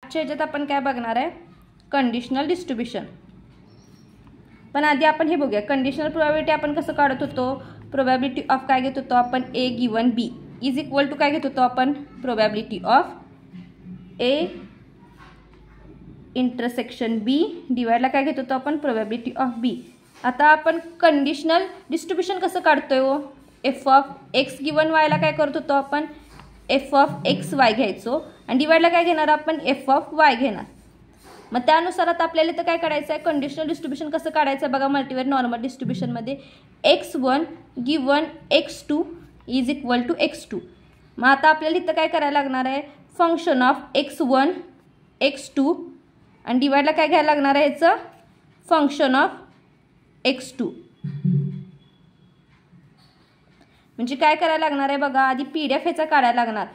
आजच्या ह्याच्यात आपण काय बघणार आहे, कंडिशनल डिस्ट्रीब्यूशन. पण आधी आपण हे बघूया कंडिशनल प्रोबॅबिलिटी आपण कसं काढत होतो. प्रोबॅबिलिटी ऑफ काय घेत होतो आपण, A given B is equal to काय घेत होतो आपण, probability of A intersection B डिवाइडला काय घेत होतो आपण, प्रोबॅबिलिटी ऑफ बी. आता आपण कंडिशनल डिस्ट्रीब्यूशन कसं काढतोय हो, एफ ऑफ एक्स गिवन वायला काय करत होतो आपण, एफ ऑफ एक्स वाय घ्यायचो आणि डिवाइडला काय घेणार आपण, एफ ऑफ वाय घेणार. मग त्यानुसार आता आपल्याला इथं काय काढायचं आहे, कंडिशनल डिस्ट्रीब्यूशन कसं काढायचं आहे बघा. मल्टीवेरिएट नॉर्मल डिस्ट्रीब्यूशनमध्ये x1 given x2 is equal to x2. मग आता आपल्याला इथं काय करायला लागणार आहे, फंक्शन ऑफ x1 x2 आणि डिवाइडला काय घ्यायला लागणार आहे, याचं फंक्शन ऑफ x2. म्हणजे काय करायला लागणार आहे बघा, आधी PDF ह्याचा काढायला लागणार,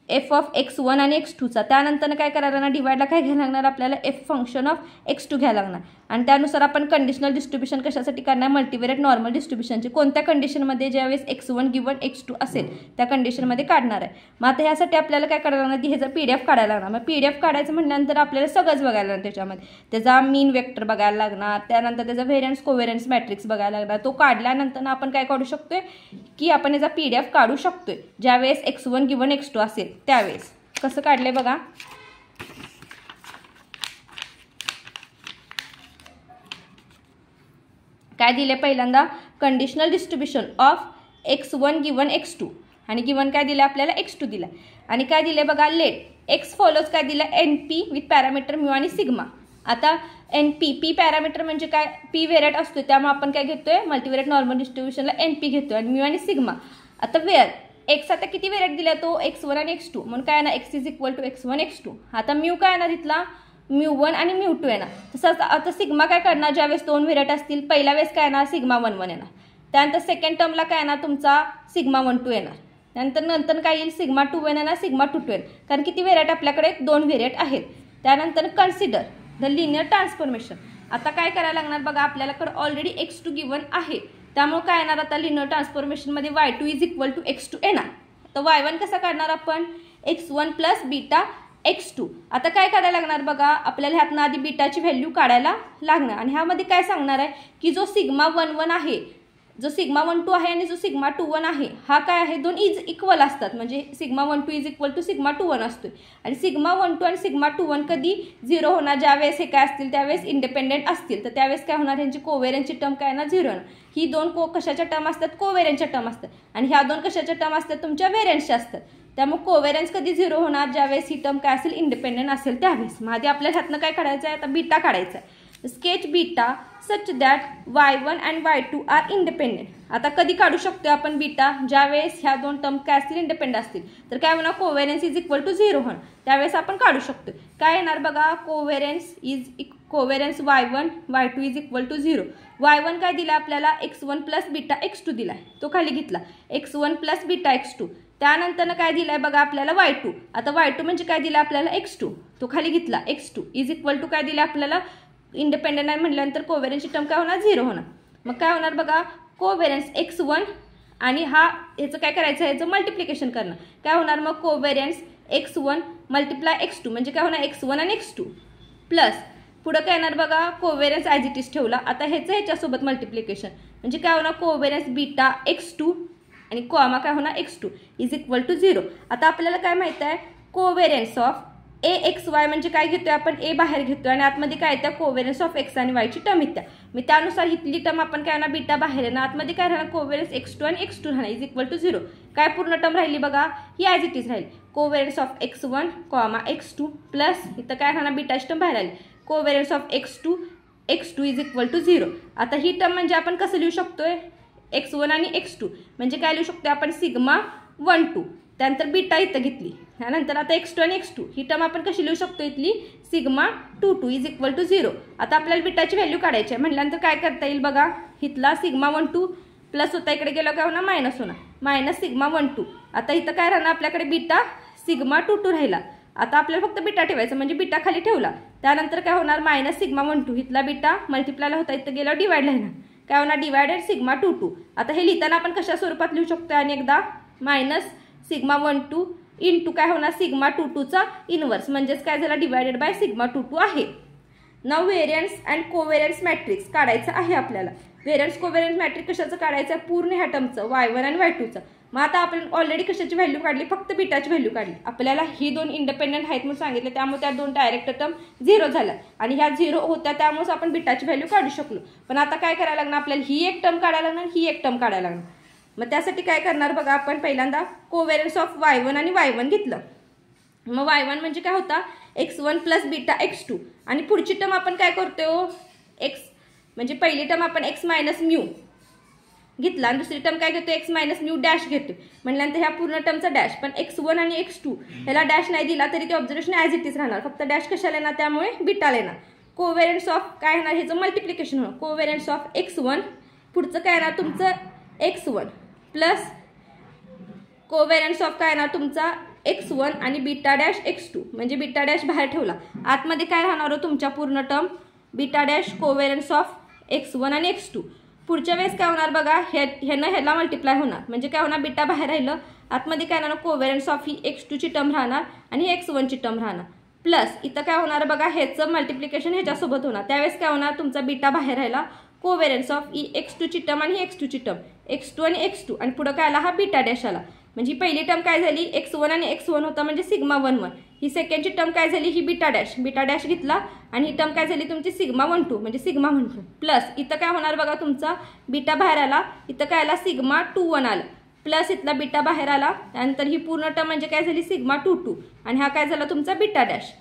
एफ ऑफ x1 आणि x2चा. त्यानंतर काय करायला लागणार, डिवाइडला काय घ्यायला लागणार आपल्याला, एफ फंक्शन ऑफ x2 घ्यायला लागणार. आणि त्यानुसार आपण कंडिशनल डिस्ट्रीब्यूशन कशासाठी करणार, मल्टीवेरिएट नॉर्मल डिस्ट्रीब्यूशनचे कोणत्या कंडिशनमध्ये ज्यावेळेस x1 गिवन x2 असेल त्या कंडिशनमध्ये काढणार आहे. मग आता ह्यासाठी आपल्याला काय करायला लागणार, ह्याचा PDF काढायला लागणार. मग PDF काढायचं म्हटल्यानंतर आपल्याला सगळंच बघायला लागणार, त्याच्यामध्ये त्याचा मीन वेक्टर बघायला लागणार, त्यानंतर त्याचा व्हेरियन्स कोव्हेरियन्स मॅट्रिक्स बघायला लागणार. तो काढल्यानंतर आपण काय काढू शकतोय की आपण याचा PDF काढू शकतोय ज्यावेळेस x1 गिवन x2 असेल त्यावेळेस. कसं काढले बघा, काय दिले पहिल्यांदा, conditional distribution of x1 given x2 आणि गिवन काय दिलं आपल्याला, x2 दिला. आणि काय दिले बघा, लेट x फॉलोज काय दिलं, NP विथ पॅरामीटर म्यू आणि सिग्मा. आता NP पी पॅरामीटर म्हणजे काय, पी व्हेरिएट असतो त्यामुळे आपण काय घेतोय, मल्टीव्हेरिएट नॉर्मल डिस्ट्रीब्यूशनला NP घेतोय आणि म्यू आणि सिग्मा. आता वेअर एक्स आता किती व्हेरिएट दिला तो, x1 आणि x2, म्हणून काय ना x is equal to x1 x2. आता म्यू काय ना तिथला μ1 आणि μ2 येणार. तसंच आता सिग्मा काय करणार, ज्यावेळेस दोन व्हेरिएट असतील पहिल्या वेळेस काय येणार, सिग्मा 1 1 येणार. त्यानंतर सेकंड टर्मला काय येणार तुमचा, सिग्मा 1 2 येणार. नंतर काय येईल, सिग्मा 2 येणार, सिग्मा 2 2 येणार, कारण किती व्हेरिएट आपल्याकडे, दोन व्हेरिएट आहेत. त्यानंतर कन्सिडर द लिनियर ट्रान्सफॉर्मेशन. आता काय करायला लागणार बघा, आपल्याकडे ऑलरेडी x2 गिवन आहे त्यामुळे काय येणार आता लिनियर ट्रान्सफॉर्मेशनमध्ये y2 is equal to x2 येणार. तर y1 कसा काढणार आपण, x1 प्लस बीटा x2. आता काय काढायला लागणार बघा, आपल्याला ह्यातनं आधी बीटाची व्हॅल्यू काढायला लागणार आणि ह्यामध्ये काय सांगणार आहे की जो सिग्मा 1 1 आहे, जो सिग्मा 1 2 आहे आणि जो सिग्मा 2 1 आहे हा काय आहे, दोन इज इक्वल असतात. म्हणजे sigma 1 2 is equal to sigma 2 1 असतोय. आणि सिग्मा 1 2 आणि सिग्मा 2 1 कधी 0 होणार, ज्यावेळेस हे काय असतील त्यावेळेस इंडिपेंडेंट असतील. तर त्यावेळेस काय होणार, यांची कोव्हेरियन्सची टर्म काय ना 0 होणार. ही दोन कशाच्या टर्म असतात, कोव्हेरियन्सच्या टर्म असतात आणि ह्या दोन कशाच्या टर्म असतात, तुमच्या व्हेरियन्सच्या असतात. त्यामुळे कोव्हेरियन्स कधी 0 होणार, ज्यावेळेस ही टर्म काय असेल, इंडिपेंडेंट असेल त्यावेळेस. मग आधी आपल्याला ह्यातनं काय काढायचं आहे, आता बीटा काढायचा आहे. Sketch beta such that y1 and y2 are independent. आता कधी काढू शकतो आपण बीटा, ज्यावेळेस ह्या दोन टर्म काय असतील, इंडिपेंडेंट असतील. तर काय होणार, कोव्हेरियन्स इज इक्वल टू 0 होणार, त्यावेळेस आपण काढू शकतो. काय येणार बघा, कोव्हेरियन्स y1 y2 is equal to 0. y1 काय दिला आपल्याला, x1 प्लस बीटा x2 दिलाय, तो खाली घेतला, x1 प्लस बीटा x2. त्यानंतर काय दिलाय बघा आपल्याला y2. आता y2 म्हणजे काय दिला आपल्याला, x2, तो खाली घेतला, x2 इज इक्वल टू काय दिला आपल्याला, इंडिपेंडेंट आहे म्हटल्यानंतर कोव्हेरियन्सची टर्म काय होणार, 0 होणार. मग काय होणार बघा, कोव्हेरियन्स x1 आणि ह्याचं काय करायचं, ह्याचं मल्टिप्लिकेशन करणं. काय होणार मग, कोव्हेरियन्स x1 मल्टिप्लाय x2 म्हणजे काय होणार, x1 आणि x2 प्लस पुढं काय येणार बघा, कोव्हेरियन्स ॲज इट इज ठेवला. आता ह्याच्यासोबत मल्टिप्लिकेशन म्हणजे काय होणार, कोव्हेरियन्स बीटा x2 आणि कॉमा काय होणार, x2 इज इक्वल टू 0. आता आपल्याला काय माहित आहे, कोव्हेरियन्स ऑफ AXY म्हणजे काय घेतोय आपण, A बाहेर घेतोय आणि आतमध्ये काय येतं, कोव्हेरियन्स ऑफ x आणि y ची टर्म येत्या. मग त्यानुसार इथली टर्म आपण काय होणार, बीटा बाहेर येणार, आतमध्ये काय राहणार, कोव्हेरियन्स x2 आणि x2 राहणार इज इक्वल टू 0. काय पूर्ण टर्म राहिली बघा, ही ॲज इट इज राहील, कोव्हेरियन्स of x1 comma x2 plus इथं काय राहणार, बीटाची टर्म बाहेर आली, covariance of x2 is equal to 0. आता ही टर्म म्हणजे आपण कसं लिहू शकतोय, x1 आणि x2 म्हणजे काय लिहू शकतो आपण, सिग्मा 1 2. त्यानंतर बीटा इथं घेतली, त्यानंतर आता x2 आणि x2 ही टर्म आपण कशी लिहू शकतो, इथली सिग्मा 2 2 इज इक्वल टू 0. आता आपल्याला बीटाची व्हॅल्यू काढायची आहे म्हटल्यानंतर काय करता येईल बघा, इथला सिग्मा 1 2 प्लस होता, इकडे गेलो काय होणार, मायनस होणार, मायनस सिग्मा 1 2. आता इथं काय राहणार आपल्याकडे, बीटा सिग्मा 2 2 राहिला. आता आपल्याला फक्त बीटा ठेवायचं म्हणजे बीटा खाली ठेवला. त्यानंतर काय होणार, मायनस सिग्मा 1 2 इथला बीटा मल्टिप्लायला होता, इथं गेल्यावर डिवाइडला येणार, काय होणार, डिवायडेड सिग्मा 2 2. आता हे लिहिताना आपण कशा स्वरूपात लिहू शकतो, आणि एकदा मायनस सिग्मा 1 2 इंटू काय होणार सिग्मा 2 चा इनवर्स म्हणजेच काय झाला डिवायडेड बाय सिग्मा 2 आहे. नाव व्हेरियन्स अँड कोव्हेरियन्स मॅट्रिक्स काढायचं आहे आपल्याला. व्हेरियन्स कोव्हेरियन्स मॅट्रिक्स कशाचं काढायचं पूर्ण ह्या टर्मचं y1 आणि y2चं. मग आता आपण ऑलरेडी कशाची व्हॅल्यू काढली फक्त बीटाची व्हॅल्यू काढली. आपल्याला ही दोन इंडिपेंडेंट आहेत म्हणून सांगितले त्यामुळे त्या दोन डायरेक्ट टर्म 0 झाल्या आणि ह्या 0 होत्या त्यामुळे आपण बीटाची व्हॅल्यू काढू शकलो. पण आता काय करायला लागणार आपल्याला ही एक टर्म काढायला लागणार ही एक टर्म काढायला लागणार. मग त्यासाठी काय करणार बघा आपण पहिल्यांदा कोव्हेरियन्स ऑफ y1 आणि y1 घेतलं. मग y1 म्हणजे काय होता x1 प्लस बीटा x2 आणि पुढची टर्म आपण काय करतो x म्हणजे पहिली टर्म आपण x मायनस म्यू घेतला आणि दुसरी टर्म काय घेतो x मायनस म्यू डॅश घेतो म्हणल्यानंतर ह्या पूर्ण टर्मचा डॅश. पण x1 आणि x2 ह्याला डॅश नाही दिला तरी ते ऑब्झर्वेशन ॲज इट इज राहणार फक्त डॅश कशाला येणार त्यामुळे बीटाला येणार. कोव्हेरियन्स ऑफ काय येणार ह्याचं मल्टिप्लिकेशन होणार. कोव्हेरियन्स ऑफ x1 पुढचं काय येणार तुमचं x1 प्लस कोव्हेरियन्स ऑफ काय येणार तुमचा x1 आणि बीटा डॅश x2 म्हणजे बीटा डॅश बाहेर ठेवला. आतमध्ये काय राहणार हो तुमच्या पूर्ण term beta dash covariance of x1 आणि x2. पुढच्या वेळेस काय होणार बघा ह्यानं ह्याला मल्टिप्लाय होणार म्हणजे काय होणार बीटा बाहेर राहिलं आतमध्ये काय होणार कोव्हेरियन्स ऑफ ही x2 ची टर्म राहणार आणि x1 ची टर्म राहणार प्लस इथं काय होणार बघा ह्याचं मल्टिप्लिकेशन ह्याच्यासोबत होणार. त्यावेळेस काय होणार तुमचा बीटा बाहेर राहिला कोव्हेरियन्स ऑफ ही x2 ची टर्म आणि x2 ची टर्म x2 आणि x2 आणि पुढे काय आला हा बीटा डॅश आला. म्हणजे पहिली टर्म काय झाली x1 आणि x1 होता म्हणजे सिग्मा 1 1. ही सेकंडची टर्म काय झाली ही बीटा डॅश घेतला आणि ही टर्म काय झाली तुमची सिग्मा 1 2 म्हणजे सिग्मा 1 2 प्लस इथं काय होणार बघा तुमचा बीटा बाहेर आला इथं काय आला सिग्मा 2 1 आला प्लस इथला बीटा बाहेर आला त्यानंतर ही पूर्ण टर्म म्हणजे काय झाली सिग्मा 2 2 आणि हा काय झाला तुमचा बीटा डॅश.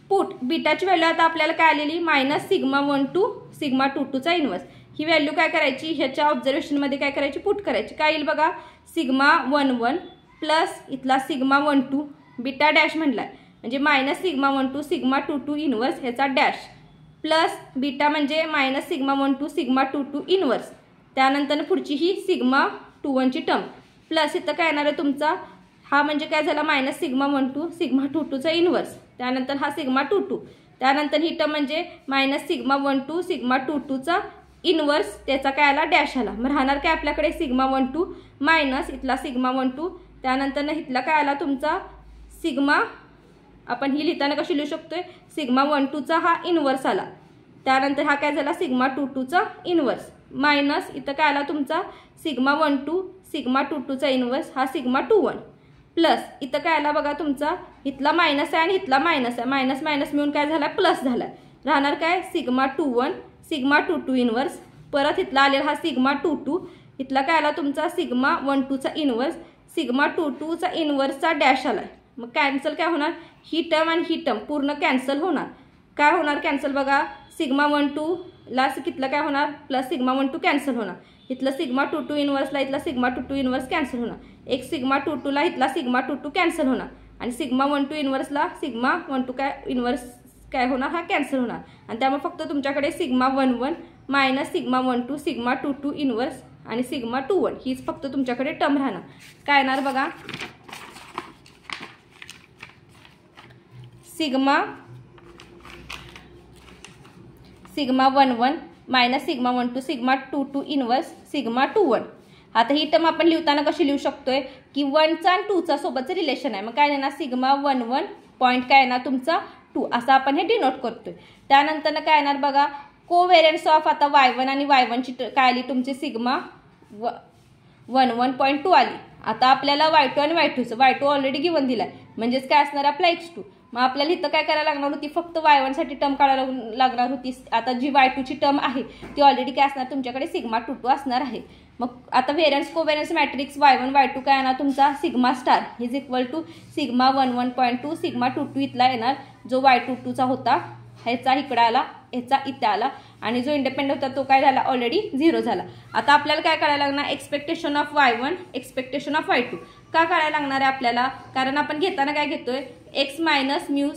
पुट बीटाची व्हॅल्यू आता आपल्याला काय आलेली मायनस सिग्मा 1 2 सिग्मा 2 2 चा इनवर्स. ही व्हॅल्यू काय करायची ह्याच्या ऑब्झर्वेशनमध्ये काय करायची पुट करायची. काय येईल बघा सिग्मा 1 1 प्लस इथला सिग्मा 1 2 बीटा डॅश म्हटलाय म्हणजे मायनस सिग्मा 1 2 सिग्मा 2 2 इनवर्स ह्याचा डॅश प्लस बीटा म्हणजे मायनस सिग्मा 1 2 सिग्मा 2 2 इनवर्स. त्यानंतर पुढची ही सिग्मा 2 1 ची टर्म प्लस इथं काय येणार आहे तुमचा हा म्हणजे काय झाला मायनस सिग्मा 1 2 सिग्मा 2 2 चा इनवर्स. त्यानंतर हा सिग्मा 2 2 त्यानंतर ही टर्म म्हणजे मायनस सिग्मा 1 2 सिग्मा 2 2 चा इनवर्स त्याचा काय आला डॅश आला. मग राहणार काय आपल्याकडे सिग्मा 1 2 मायनस इथला सिग्मा 1 2 त्यानंतर इथला काय आला तुमचा सिग्मा आपण ही लिहिताना कशी लिहू शकतोय सिग्मा 1 2 चा हा इनवर्स आला. त्यानंतर हा काय झाला सिग्मा 2 2 चा इनवर्स मायनस इथं काय आला तुमचा सिग्मा 1 2 सिग्मा 2 2 चा इनवर्स हा सिग्मा 2 1 प्लस इथं काय आला बघा तुमचा इथला मायनस आहे आणि इथला मायनस आहे मायनस मायनस मिळून काय झाला प्लस झाला. राहणार काय सिग्मा 2 1 सिग्मा 2 2 इनवर्स परत इथला आलेला हा सिग्मा 2 2 इथला काय आला तुमचा सिग्मा 1 2 चा इनवर्स सिग्मा 2 2 चा इनवर्सचा डॅश आला. मग कॅन्सल काय होणार ही टर्म आणि ही टर्म पूर्ण कॅन्सल होणार. काय होणार कॅन्सल बघा सिग्मा 1 2 ला कितलं काय होणार प्लस सिग्मा 1 2 कॅन्सल होणार. इथलं सिग्मा 2 2 इनवर्सला इथला सिग्मा 2 2 इनवर्स कॅन्सल होणार. एक सिग्मा 2 2 ला इथला सिग्मा 2 2 कॅन्सल होणार आणि सिग्मा 1 2 इनवर्सला सिग्मा 1 2 काय इनवर्स काय होणार हा कॅन्सल होणार आणि त्यामुळे फक्त तुमच्याकडे sigma 1 1 minus sigma 1 2 sigma 2 2 inverse आणि सिग्मा 2 1 हीच फक्त तुमच्याकडे टर्म राहणार. काय येणार बघा sigma 1 1 minus sigma 1 2 sigma 2 2 inverse sigma 2 1. आता ही टर्म आपण लिहिताना कशी लिहू शकतोय की 1 चा आणि 2 चा सोबतचं रिलेशन आहे. मग काय येणार सिग्मा 1 1 पॉईंट काय येणार तुमचा 2 असं आपण हे डिनोट करतोय. त्यानंतर काय येणार बघा कोव्हेरियन्स ऑफ आता y1 आणि y1 ची काय आली तुमची सिग्मा 1 1.2 आली. आता आपल्याला y2 आणि y2 ऑलरेडी गिवन दिलाय म्हणजेच काय असणार आपला x2. मग आपल्याला इथं काय करायला लागणार होती फक्त y1 साठी टर्म काढायला लागणार होती. आता जी y2 ची टर्म आहे ती ऑलरेडी काय असणार तुमच्याकडे सिग्मा 2 2 असणार आहे. मग आता variance covariance matrix y1 y2 काय येणार तुमचा sigma star is equal to sigma 1 1.2 sigma 2 2 इथला येणार जो y2 2 चा होता ह्याचा इकडे आला ह्याचा इथे आला आणि जो इंडिपेंडेंट होता तो काय झाला ऑलरेडी 0 झाला. आता आपल्याला काय करायला लागणार expectation of y1 expectation of y2 का काढायला लागणार आहे आपल्याला कारण आपण घेताना काय घेतोय x मायनस म्यू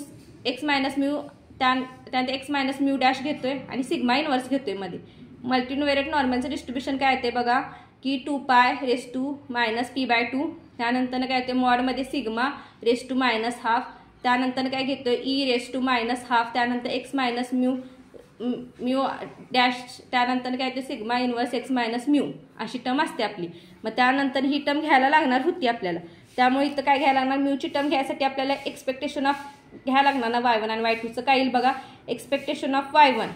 त्यानंतर x मायनस म्यू डॅश घेतोय आणि सिग्मा इनवर्स घेतोय. मध्ये मल्टीन्युमेरेट नॉर्मलचं डिस्ट्रीब्युशन काय येते बघा की 2 pi raise to minus p/2 त्यानंतर काय येते मॉडमध्ये sigma raise to minus half त्यानंतर काय घेतोय e raise to minus half त्यानंतर x मायनस म्यू डॅश त्यानंतर काय येते sigma inverse x minus mu अशी टर्म असते आपली. मग त्यानंतर ही टर्म घ्यायला लागणार होती आपल्याला. त्यामुळे इथं काय घ्यायला लागणार, म्यूची टर्म घ्यायसाठी आपल्याला एक्सपेक्टेशन ऑफ घ्यायला लागणार ना y1 आणि y2चं. काय येईल बघा, expectation of y1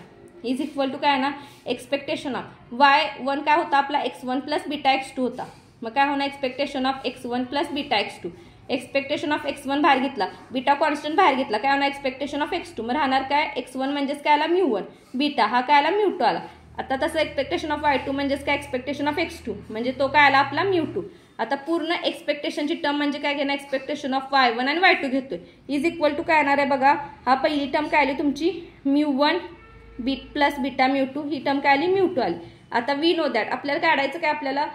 is equal to काय ना, एक्सपेक्टेशन ऑफ y1 काय होता आपला x1 प्लस बीटा x2 होता. मग काय होणार, expectation of x1 plus beta x2. Expectation of x1 बाहेर घेतला, बीटा कॉन्स्टंट बाहेर घेतला, काय होणार एक्सपेक्टेशन ऑफ x2. मग राहणार काय, x1 म्हणजेच काय आला μ1, बीटा हा काय आला μ2 आला. आता तसं एक्सपेक्टेशन ऑफ y2 म्हणजेच काय, एक्सपेक्टेशन ऑफ x2 म्हणजे तो काय आला आपला μ2. आता पूर्ण एक्सपेक्टेशनची टर्म म्हणजे काय घेणार, एक्सपेक्टेशन ऑफ y1 आणि y2 घेतोय. इज इक्वल टू काय येणार आहे बघा, हा पहिली टर्म काय आली तुमची μ1 प्लस बीटा μ2, ही टर्म काय आली μ2 आली. आता वी नो दॅट आपल्याला काढायचं काय, आपल्याला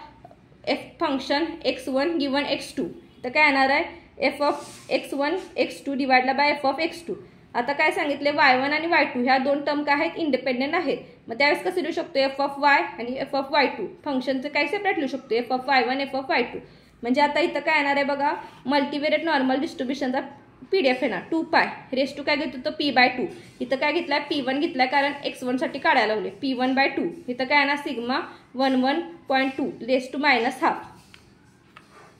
F function x1 given x2. तर काय येणार आहे, एफ ऑफ x1 x2 डिवाइडला बाय एफ ऑफ x2. आता काय सांगितले, y1 आणि y2 ह्या दोन टर्म काय आहेत, इंडिपेंडेंट आहेत. मग त्यावेळेस कसं लिहू शकतो, एफ ऑफ y आणि एफ ऑफ y2. फंक्शनचं काय सेपरेट लिहू शकतो, F of y1 F of y2. म्हणजे आता इथं काय येणार आहे बघा, मल्टीवेरिएट नॉर्मल डिस्ट्रीब्युशनचा PDF येणार 2 पाय रेस टू काय घेतो तो p/2. इथं काय घेतलाय, p1 घेतलाय कारण x1 साठी काढायला लावले, p1/2. इथं काय येणार, सिग्मा 11.2 रेस टू -½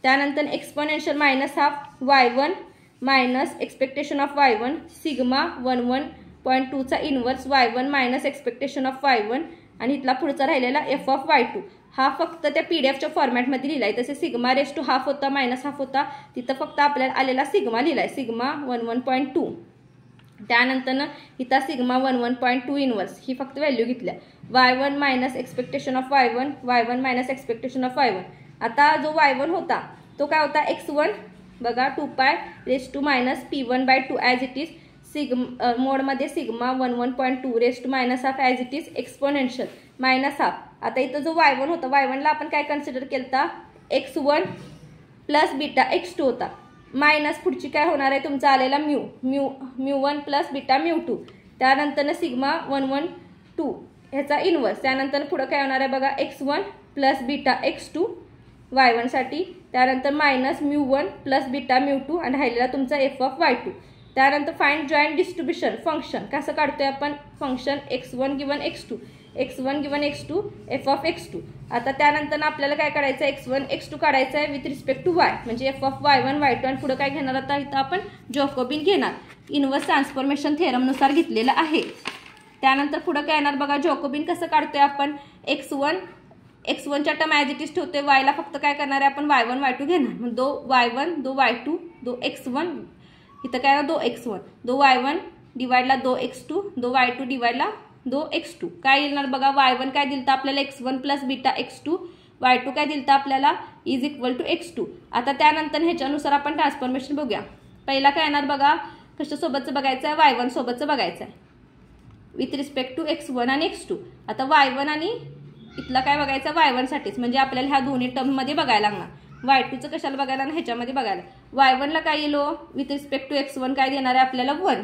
त्यानंतर exponential -½ y1 minus expectation of y1 sigma 11.2 चा inverse y1 minus expectation of y1 आणि इथला पुढचा राहिलेला एफ ऑफ y2. हा फक्त त्या पीडीएफच्या फॉर्मॅटमध्ये लिहिलाय. तसे सिग्मा रेस टू हाफ होता -½ होता, तिथं फक्त आपल्याला आलेला सिग्मा लिहिलाय, सिग्मा 11.2. त्यानंतर इथं सिग्मा 11.2 इनवर्स ही फक्त व्हॅल्यू घेतल्या, y1 minus expectation of y1 minus expectation of y1. आता जो y1 होता तो काय होता, x1 बघा 2 pi raise to minus p1/2 as it is sigma मोडमध्ये sigma 11.2 raise to -½ as it is exponential -½ आता इथं जो y1 होता, y1ला आपण काय कन्सिडर केलता, x1 प्लस बीटा x2 होता, मायनस पुढची काय होणार आहे तुमचा आलेला μ1 प्लस बीटा μ2. त्यानंतर सिग्मा 112 ह्याचा इनवर्स. त्यानंतर पुढं काय होणार आहे बघा, x1 plus beta x2 y1 साठी. त्यानंतर मायनस μ1 प्लस बीटा μ2 आणि राहिलेला तुमचा एफ ऑफ y2. त्यानंतर फाइंड जॉईंट डिस्ट्रीब्युशन फंक्शन कसं काढतोय आपण, function x1 given x2 F of x2. आता त्यानंतर आपल्याला काय काढायचं, x1 x2 काढायचं आहे विथ रिस्पेक्ट टू y म्हणजे एफ ऑफ y1 y2 आणि पुढे काय घेणार, आता इथं आपण जॅकोबिन घेणार, इनवर्स ट्रान्सफॉर्मेशन थेरमनुसार घेतलेलं आहे. त्यानंतर पुढे काय येणार बघा, जॅकोबिन कसं काढतोय आपण, x1च्या टर्म ॲज इट इज ठेवतोय, yला फक्त काय करणार आहे आपण y1 y2 घेणार, मग दो y1 दो y2 दो x1, इथं काय ना दो x1 दो y1 डिवाइडला दो x2 दो y2 डिवाइडला दो x2. काय येणार बघा, y1 काय दिलता आपल्याला x1 plus beta x2, y2 काय दिलता आपल्याला इज इक्वल टू x2. आता त्यानंतर ह्याच्यानुसार आपण ट्रान्सफॉर्मेशन बघूया. पहिला काय येणार बघा, कशासोबतचं बघायचं आहे, y1 सोबतचं बघायचं आहे विथ रिस्पेक्ट टू x1 आणि x2. आता y1 आणि इथला काय बघायचं, y1 साठीच म्हणजे आपल्याला ह्या दोन्ही टर्ममध्ये बघायला लागणार. y2चं कशाला बघायला ना, ह्याच्यामध्ये बघायला. y1ला काय yellow with respect to x1 काय देणार आहे आपल्याला 1.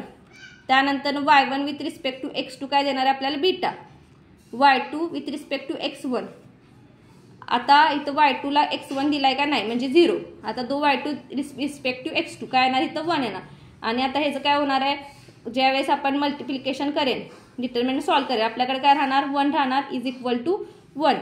त्यानंतर y1 with respect to x2 काय देणार आहे आपल्याला beta, y2 with respect to x1. आता इथं y2ला x1 दिलाय का नाही म्हणजे 0. आता दो y2 रिस्पेक्ट टू x2 काय येणार, इथं 1 येणार. आणि आता ह्याचं काय होणार आहे, ज्यावेळेस आपण मल्टिप्लिकेशन करेन डिटर्मिनंट सॉल्व करेल आपल्याकडे काय राहणार, 1 राहणार इज इक्वल टू 1.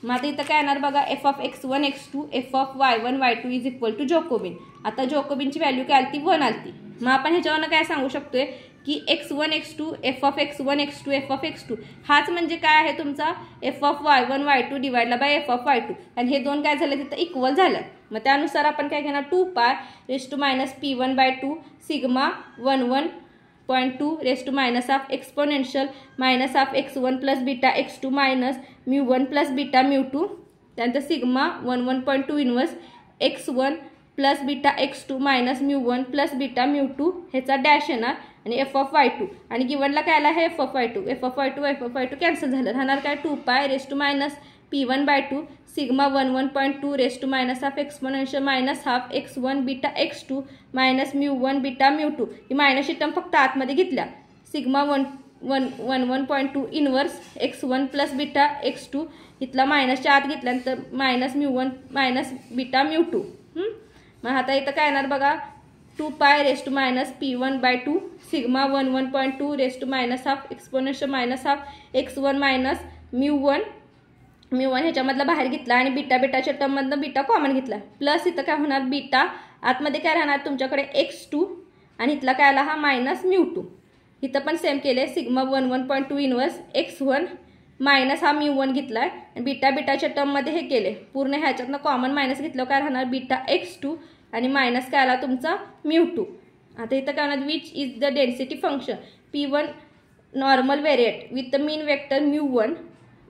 मग आता इथं काय येणार बघा, F of x1 x2 F of y1 y2 is equal to Jacobian. आता जॅकोबिनची व्हॅल्यू काय आली, 1 आली. मग आपण ह्याच्यावरनं काय सांगू शकतोय की x1 x2 F of x1 x2 F of x2 हाच म्हणजे काय आहे तुमचा एफ ऑफ y1 y2 डिवाइडला बाय एफ ऑफ y2. आणि हे दोन काय झाले तिथं इक्वल झालं. मग त्यानुसार आपण काय घेणार, 2 pi raise to minus p1/2 sigma 11.2 raise to -½ exponential -½ x1 plus beta x2 minus μ1 plus beta μ2. त्यानंतर sigma 11.2 inverse x1 plus beta x2 minus μ1 plus beta μ2 ह्याचा डॅश येणार आणि एफ ऑफ y2. आणि गिवनला काय आला आहे एफ ऑफ y2 कॅन्सल झालं, राहणार काय 2 pi raise to minus p1/2 sigma 11.2 raise to -½ exponential -½ x1 beta x2 minus μ1 beta μ2. ही मायनसची टर्म फक्त आतमध्ये घेतल्या, sigma 11.2 inverse x1 plus beta x2 इथला मायनसच्या आत घेतल्यानंतर मायनस μ1 मायनस बीटा μ2. मग आता इथं काय येणार बघा, 2 pi raise to minus p1/2 sigma 11.2 raise to -½ exponential -½ x1 minus μ1 μ1 ह्याच्यामधला बाहेर घेतला आणि बीटा बीटाच्या टर्ममधनं बीटा कॉमन घेतला प्लस इथं काय होणार बीटा आतमध्ये काय राहणार तुमच्याकडे x2 आणि इथला काय आला हा मायनस μ2. इथं पण सेम केले सिग्मा 1.2 इनवर्स x1 मायनस हा μ1 घेतला आहे बीटा बीटाच्या टर्ममध्ये हे केले पूर्ण ह्याच्यातनं कॉमन मायनस घेतलं काय राहणार बीटा x2 आणि मायनस काय आला तुमचा μ2. आता इथं काय होणार which is the density function p1 normal variate with the mean vector μ1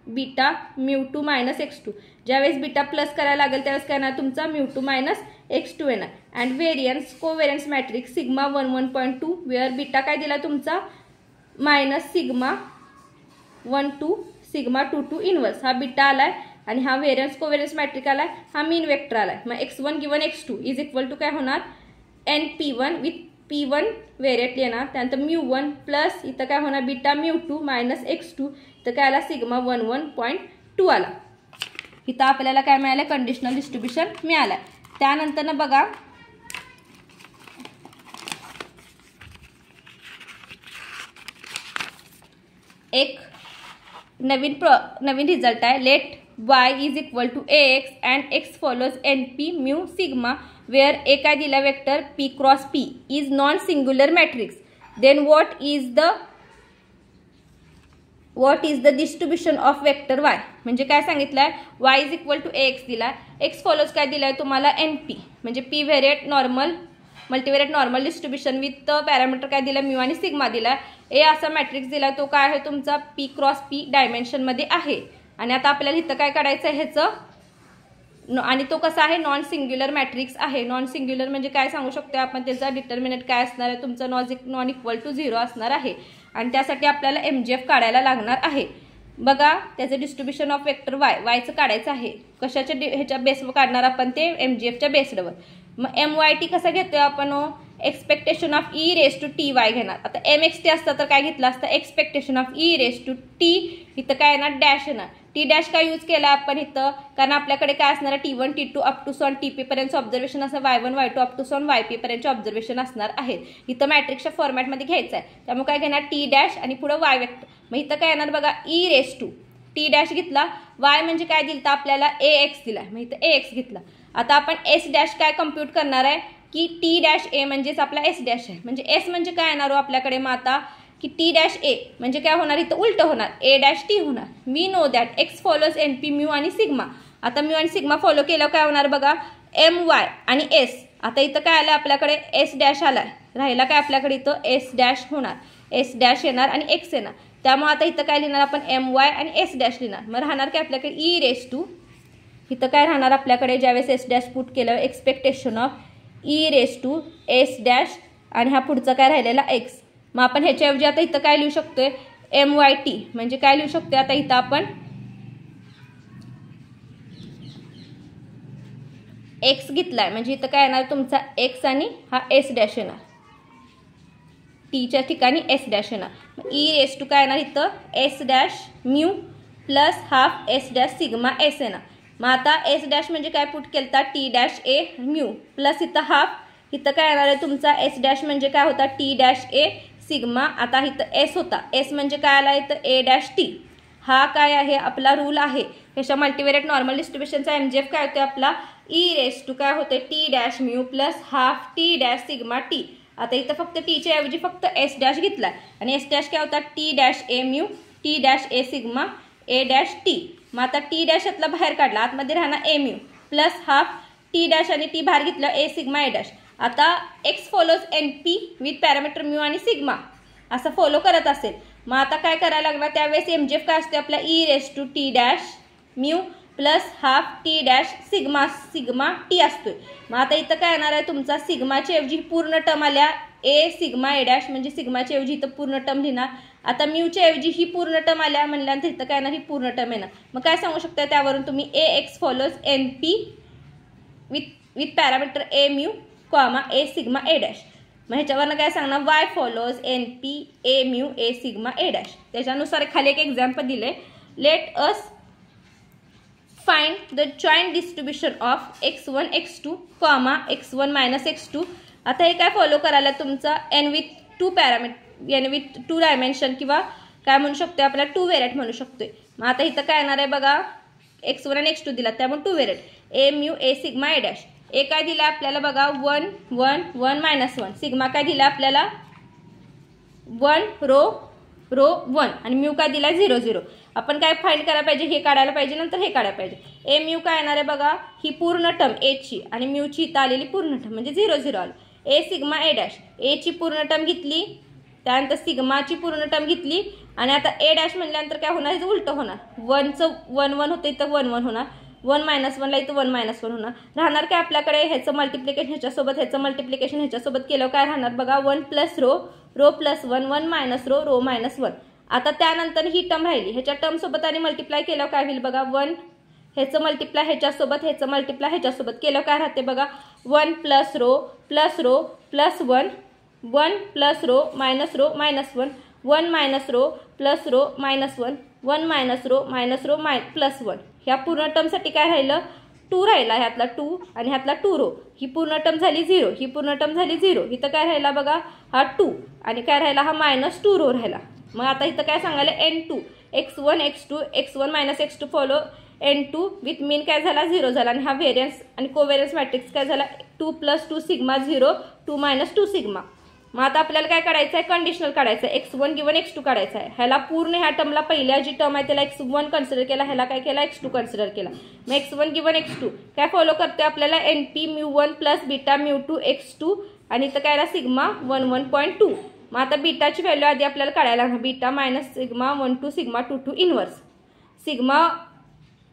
beta μ2 minus x2. ज्यावेळेस बीटा प्लस करायला लागेल त्यावेळेस काय येणार तुमचा μ2 मायनस x2 येणार and variance covariance matrix sigma 1.2 where beta काय दिला तुमचा मायनस सिग्मा 1 सिग्मा 2 इनवर्स हा बीटा आलाय आणि हा व्हेरियन्स कोव्हेरियन्स मॅट्रिक आलाय हा मीन वेक्टर आलाय. मग x1 given x2 is equal to काय होणार np1 विथ p1 व्हेरिएट येणार त्यानंतर μ1 प्लस इथं काय होणार बीटा μ2 मायनस x2 तर काय आला सिग्मा 1.2 आला. इथं आपल्याला काय मिळालं कंडिशनल डिस्ट्रीब्युशन मिळालं. त्यानंतर बघा एक नवीन रिझल्ट आहे let y is equal to ax and x follows np mu sigma where A काय दिला vector p cross p is non singular matrix then what is the distribution of vector y. म्हणजे काय सांगितलं आहे y is equal to ax दिला x follows काय दिला आहे तुम्हाला np म्हणजे p variate normal multivariate normal distribution with parameter काय दिला म्यू आणि सिग्मा दिला ए असा मॅट्रिक्स दिला तो काय आहे तुमचा p क्रॉस p डायमेन्शनमध्ये आहे. आणि आता आपल्याला इथं काय काढायचं आहे ह्याचं आणि तो कसा आहे नॉन सिंग्युलर मॅट्रिक्स आहे. नॉन सिंग्युलर म्हणजे काय सांगू शकतो आपण त्याचा डिटर्मिनंट काय असणार आहे तुमचा नॉन इक्वल टू 0 असणार आहे आणि त्यासाठी आपल्याला mgf काढायला लागणार आहे. बघा त्याचं डिस्ट्रीब्युशन ऑफ वेक्टर yचं काढायचं आहे कशाच्या ह्याच्या बेसवर काढणार आपण ते mgfच्या बेसवर. मग myt कसा घेतोय आपण expectation of e raise to t y घेणार. आता mxt असतं तर काय घेतलं असतं expectation of e raise to t इथं काय येणार डॅश येणार टी डॅश काय यूज केला आपण इथं कारण आपल्याकडे काय असणार T1 T2 अप टू सॉन TP पर्यंत ऑब्झर्वेशन असं y1 y2 अप टू सॉन yp पर्यंत ऑब्झर्वेशन असणार आहेत. इथं मॅट्रिक्सच्या फॉर्मॅटमध्ये घ्यायचं आहे त्यामुळे काय घेणार टी डॅश आणि पुढे y वेक्टर. मग इथं काय येणार बघा e raise to t dash घेतला y म्हणजे काय दिलं आपल्याला ax दिला मग इथं ax घेतला. आता आपण s डॅश काय कम्प्यूट करणार आहे की टी डॅश ए म्हणजेच आपला एस डॅश आहे म्हणजे एस म्हणजे काय येणार आपल्याकडे मग आता की टी डॅश ए म्हणजे काय होणार इथं उलट होणार ए डॅश टी होणार. We know that x follows n p आणि सिग्मा. आता म्यू आणि सिग्मा फॉलो केल्यावर काय होणार बघा एम वाय आणि एस. आता इथं काय आलं आपल्याकडे एस डॅश आलाय राहिला काय आपल्याकडे इथं एस डॅश होणार एस डॅश येणार आणि एक्स येणार त्यामुळे आता इथं काय लिहिणार आपण एम वाय आणि एस डॅश लिहिणार. मग राहणार काय आपल्याकडे ई रेस टू इथं काय राहणार आपल्याकडे ज्यावेळेस एस डॅश पुट केलं expectation of e raise to s dash आणि हा पुढचा काय राहिलेला एक्स. मग आपण ह्याच्याऐवजी आता इथं काय लिहू शकतोय myt म्हणजे काय लिहू शकतोय आता इथं आपण एक्स घेतलाय म्हणजे इथं काय येणार तुमचा एक्स आणि हा एस डॅश येणार टीच्या ठिकाणी एस डॅश येणार. ई रेस टू काय येणार इथं S dash mu plus half S dash sigma S येणार. मग आता एस डॅश म्हणजे काय पुट केलता T dash A mu plus इथं हाफ इथं काय येणार आहे तुमचा एस डॅश म्हणजे काय होता टी डॅश ए सिग्मा. आता इथं एस होता एस म्हणजे काय आला इथं ए डॅश टी. हा काय आहे आपला रूल आहे ह्याच्या मल्टीव्हेरिएट नॉर्मल डिस्ट्रीब्युशनचा mgf काय होते आपला ई रेस टू काय होते T dash mu plus half T dash sigma T. आता इथं फक्त टीच्या ऐवजी फक्त एस डॅश घेतला आणि एस डॅश काय होता T dash A mu T dash A sigma A dash T. मग आता टी डॅश यातला बाहेर काढला आतमध्ये राहणार A mu plus half T dash आणि टी बाहेर घेतलं ए सिग्मा ए डॅश. आता X follows N P with parameter mu आणि सिग्मा असं फॉलो करत असेल मग आता काय करायला लागणार त्यावेळेस mgf काय असते आपला e raise to t dash mu plus half T dash sigma t असतोय. मग आता इथं काय येणार आहे तुमचा सिग्माच्या ऐवजी पूर्ण टर्म आल्या ए सिग्मा ए डॅश म्हणजे सिग्माच्या ऐवजी इथं पूर्ण टर्म लिहिणार. आता म्यूच्या ऐवजी ही पूर्ण टर्म आल्या म्हणल्यानंतर इथं काय येणार ही पूर्ण टर्म येणार. मग काय सांगू शकता त्यावरून तुम्ही A X follows N P with parameter A mu comma A sigma A dash. मग ह्याच्यावरनं काय सांगणार Y follows N P A mu A sigma A dash. त्याच्यानुसार खाली एक एक्झाम्पल दिले let us find the joint distribution of x1 x2 comma x1 minus x2. आता हे काय फॉलो करायला तुमचा N with two parameter N with two dimension किंवा काय म्हणू शकतो आपल्याला टू व्हेरिएट म्हणू शकतोय. मग आता इथं काय येणार आहे बघा x1 आणि x2 दिला त्यामुळे 2 variate A mu A sigma A dash. A काय दिला आपल्याला बघा 1 1 1 -1. सिग्मा काय दिला आपल्याला 1 रो 1 आणि म्यू काय दिला 0 0. आपण काय फाइंड करायला पाहिजे, हे काढायला पाहिजे, नंतर हे काढायला पाहिजे. ए म्यू काय येणार आहे बघा, ही पूर्ण टर्म एची आणि म्यूची इथं आलेली पूर्ण टर्म म्हणजे 0 0 आलं. ए सिग्मा ए डॅश, एची पूर्ण टर्म घेतली, त्यानंतर सिग्माची पूर्ण टर्म घेतली आणि आता ए डॅश म्हणल्यानंतर काय होणार, हे उलटं होणार. 1चं 1 1 होतं इथं 1 1 होणार, 1 -1 ला इथं 1 -1 होणार. राहणार काय आपल्याकडे ह्याचं मल्टिप्लिकेशन ह्याच्यासोबत, ह्याचं मल्टिप्लिकेशन ह्याच्यासोबत केलं काय राहणार बघा 1 + रो रो + 1 1 - रो रो -1. आता त्यानंतर ही टर्म राहिली, ह्याच्या टर्म सोबत आणि मल्टिप्लाय केल्यावर काय होईल बघा 1 ह्याचं मल्टिप्लाय ह्याच्यासोबत, ह्याचं मल्टिप्लाय ह्याच्यासोबत केलं काय राहते बघा 1 + rho + rho + 1 1 + rho -rho -1 1 - rho + rho -1 1 - rho -rho +1. ह्या पूर्ण टर्मसाठी काय राहिलं 2 राहिला, ह्यातला 2 आणि ह्यातला 2 रो. ही पूर्ण टर्म झाली 0, ही पूर्ण टर्म झाली 0. इथं काय राहिला बघा हा 2 आणि काय राहिला हा -2 रो राहिला. मग आता इथं काय सांगायला n2 x1 x2 x1 - x2 follow n2 with मीन काय झाला 0 झाला आणि हा व्हेरियन्स आणि कोव्हेरियन्स मॅट्रिक्स काय झाला 2 + 2 सिग्मा 0 2 - 2 सिग्मा. मग आता आपल्याला काय काढायचं आहे, कंडिशनल काढायचं आहे, x1 गिवन x2 काढायचं आहे. ह्याला पूर्ण ह्या टर्मला पहिल्या जी टर्म आहे त्याला x1 कन्सिडर केला, ह्याला काय केला x2 कन्सिडर केला. मग x1 गिवन x2 काय फॉलो करते आपल्याला np μ1 + बीटा μ2 x2 आणि इथं काय सिग्मा 11.2. मग आता बीटाची व्हॅल्यू आधी आपल्याला काढायला लागणार, beta - sigma 12 sigma 22 inverse. Sigma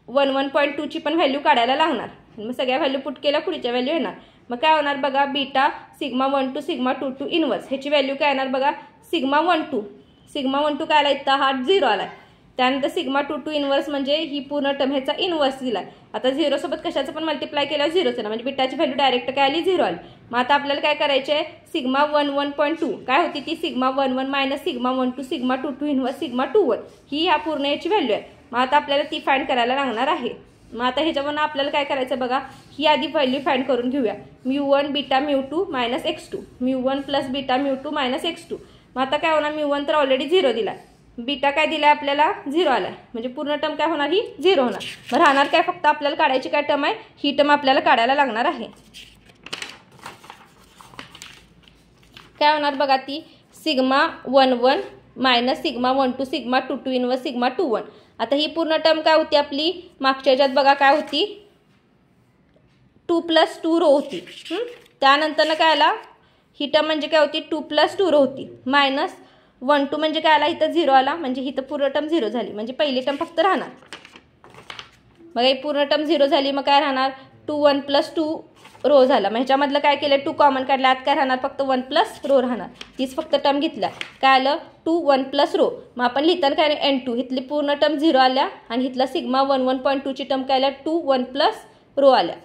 11.2 ची पण व्हॅल्यू काढायला लागणार. मग सगळ्या व्हॅल्यू पुट केल्या पुढच्या व्हॅल्यू येणार. मग काय होणार बघा बीटा सिग्मा 12 सिग्मा 22 इनवर्स. ह्याची व्हॅल्यू काय येणार बघा सिग्मा 12 काय आला इथं हा 0 आला. त्यानंतर सिग्मा 22 इनवर्स म्हणजे ही पूर्ण टर्म ह्याचा इनवर्स दिला. आता 0 सोबत कशाचं पण मल्टिप्लाय केल्यावर 0च येणार म्हणजे बीटाची व्हॅल्यू डायरेक्ट काय आली 0 आली. मग आता आपल्याला काय करायचे आहे सिग्मा 11.2 काय होती ती sigma 11 - sigma 12 sigma 22 inverse sigma 21 ही ह्या पूर्ण याची व्हॅल्यू आहे. मग आता आपल्याला ती फाइंड करायला लागणार आहे. मग आता ह्याच्यावरून आपल्याला काय करायचं बघा ही आधी व्हॅल्यू फाइंड करून घेऊया. μ1 बीटा μ2 - x2 μ1 + बीटा μ2 - x2. मग आता काय होणार μ1 तर ऑलरेडी 0 दिला, बीटा काय दिलाय आपल्याला 0 आलाय म्हणजे पूर्ण टर्म काय होणार ही 0 होणार. मग राहणार काय फक्त आपल्याला काढायची काय टर्म आहे, ही टर्म आपल्याला काढायला लागणार आहे. काय होणार बघा ती sigma 11 - sigma 12 sigma 22 inverse sigma 21. आता ही पूर्ण टर्म काय होती आपली मागच्या ह्याच्यात बघा काय होती 2 + 2 रो होती. त्यानंतर काय आला ही टर्म म्हणजे काय होती 2 + 2 रो होती -12 म्हणजे काय आला इथं 0 आला म्हणजे इथं पूर्ण टर्म 0 झाली म्हणजे पहिली टर्म फक्त राहणार. मग ही पूर्ण टर्म 0 झाली मग काय राहणार 2 1 + 2 रो झाला. मग ह्याच्यामधलं काय केलं 2 कॉमन काढलं, आत काय राहणार फक्त 1 + रो राहणार. तीच फक्त टर्म घेतला काय आलं 2 1 + रो. मग आपण लिहिताना काय n2 इथली पूर्ण टर्म 0 आल्या आणि इथला सिग्मा 11.2 ची टर्म काय आल्या 2 1 + रो आल्या.